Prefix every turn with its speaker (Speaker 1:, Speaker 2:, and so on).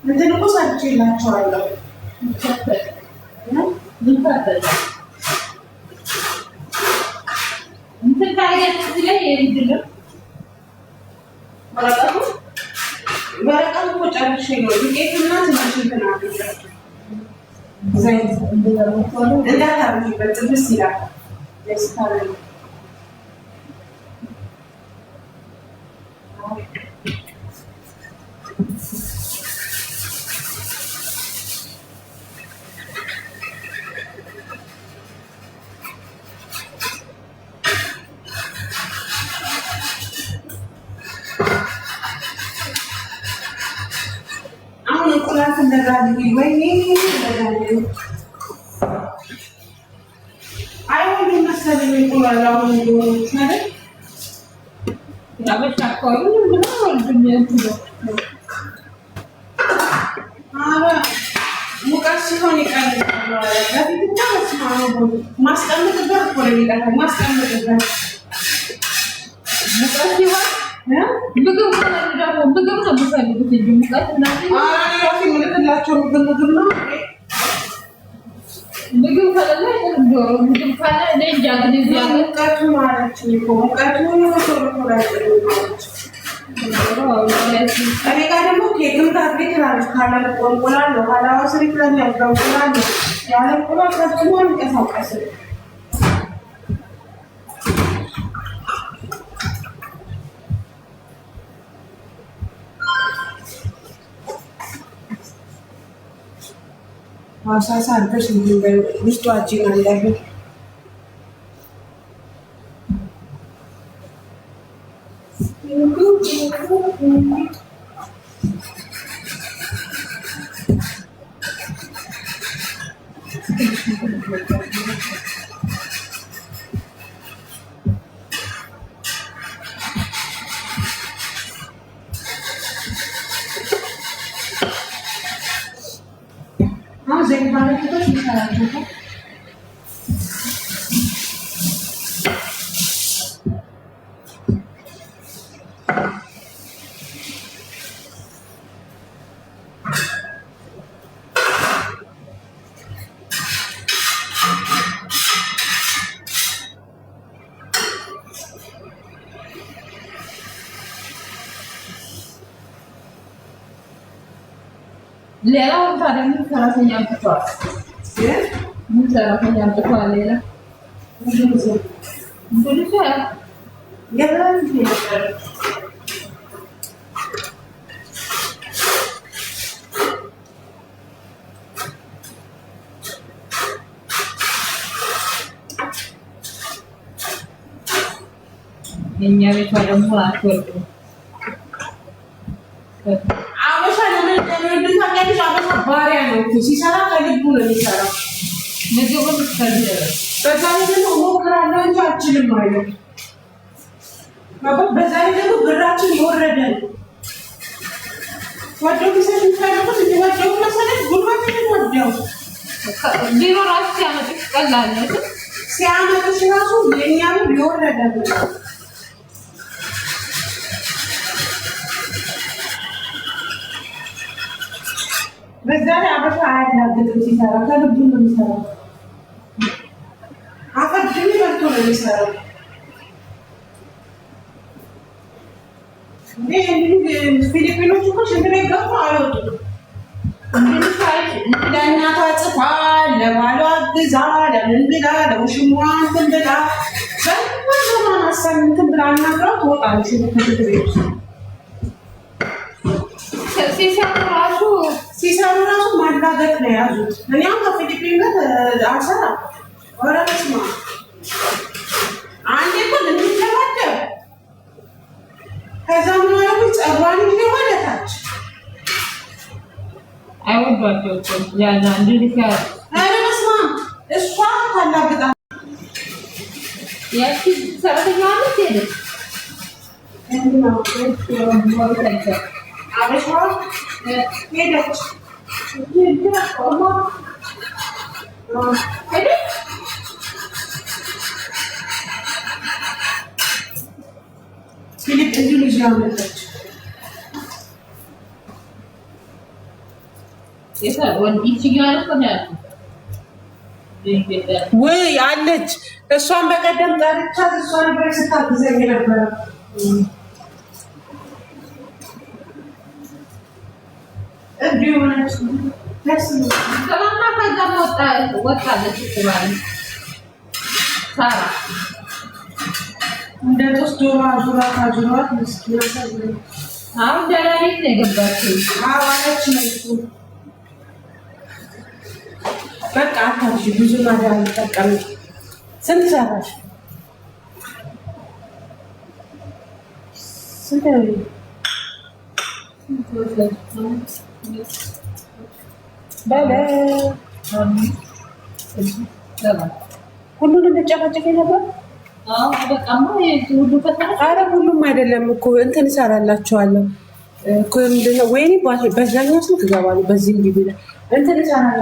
Speaker 1: እንትን እኮ ሰርቼላቸዋለሁ።
Speaker 2: እንትን ካያችሁ ላይ ምንድን ነው
Speaker 1: ወረቀቱ እኮ ጨርሼ ነው። ዱቄትና ትንሽ እንትን አድርጌያለሁ። ዘይት እንዳታርጊበት ጥብስ ይላል። እንቁላል እንደጋግሪ ወይኔ አይሆንም መሰለኝ እንቁላል አሁን እንደሆነች ማለት
Speaker 2: ያበሻ አካባቢ ምንድን ነው እንደሚያደርገው
Speaker 1: ሙቀት ሲሆን ይቀንሳል። በፊት ብቻ ማስቀምጥበት እኮ ነው የሚቀርበው። ማስቀምጥበት
Speaker 2: ሙቀት ሲሆን ምግብ ነው የምፈልጉት እንጂ ሙቀት ምግብ ከሌለ አይደለም ዶሮ ምግብ ካለ እኔ እንጃ ግን እዚህ ያለ
Speaker 1: ሙቀቱ ማለት ነው። ሙቀቱ እኔ ጋር ደግሞ ኬክም ታድሪ ትላለች። ካለ እንቁላል ነው ሀላዋ ስሪ ትለኛለች። እንቁላል ነው ያለ እንቁላል ፈጽሞ አንቀሳቀስም። ማሳሳ አድርገሽ ውስጡ አጂን አለብን። ዘይት ማለት ነው ይሰራል።
Speaker 2: ሌላው ታዲያ ምን ሰራተኛ አምጥተዋል? ምን ሰራተኛ አምጥተዋል? ሌላ የእኛ ቤቷ ደግሞ አትወርድም።
Speaker 1: ባሪያ ነው ሲሰራ ከልቡ ነው የሚሰራው።
Speaker 2: ምግቡን
Speaker 1: በዛ ላይ ደግሞ እሞክራለሁ እንጂ አልችልም አይደል። በዛ ላይ ደግሞ ብራችን የወረደ ነው። ወደው ቢሰጥ ይፈልጉት እንዲወደው መሰለኝ ጉልበት ወደው
Speaker 2: ቢሮ ራሱ ሲያመጡሽ ቀላል ነው።
Speaker 1: ሲያመጡሽ ራሱ የእኛ ብር የወረደ ነው። በዛ ላይ አበሻ አያናግጥም ሲሰራ ከልቡ ነው የሚሰራው። አፈድም በልቶ ነው የሚሰራው። ፊሊፒኖች እኮ ሽንት ቤት ገብቶ አይወጡም። ለእናቷ ጽፋ ለባሏ አግዛ ለምን ብላ ለውሽሟ እንትን ብላ በዘማን ሀሳብ እንትን ብላ አናግረው ትወጣለች ከሽንት ቤት ውስጥ። ሲሰሩ ራሱ ማላገጥ ነው የያዙት። እኔ አሁን ከፊሊፒን ጋር አልሰራም። ኧረ በስመ አብ አንዴ እኮ ልንደባደብ ከዛ ምን አደረጉኝ? ፀጉሯን ይዤ ወደ ታች
Speaker 2: አይወዷቸውም። ያዛ እንዲህ ኧረ
Speaker 1: በስመ አብ እሷ ታላግጣ
Speaker 2: ያቺ ሰራተኛ አለች ሄደች
Speaker 1: አበሻዋ ሄደች ፊሊፕ እንዶኔዥያ መጣች። ወይ አለች። እሷን በቀደም ጠርቻት እሷ ነበር ስታግዘኝ ነበረ። እንደ ጦስ ዶሮ ዙራ ካጅሯት ምስኪና
Speaker 2: አሁን ደላሪት ነው የገባችው።
Speaker 1: አዋለች ነው በቃ አታርሺ። ብዙ ማዳም ተጠቀሚ። ስንት ሰራሽ? ስንት ነው? በለ ሁሉንም ተጨፋጨፈ ነበር። ኧረ ሁሉም አይደለም እኮ እንትን እሰራላችኋለሁ እኮ ምንድን ነው ወይኔ በዛኛው ስልክ እገባለሁ። በዚህ እንትን እሰራላችኋለሁ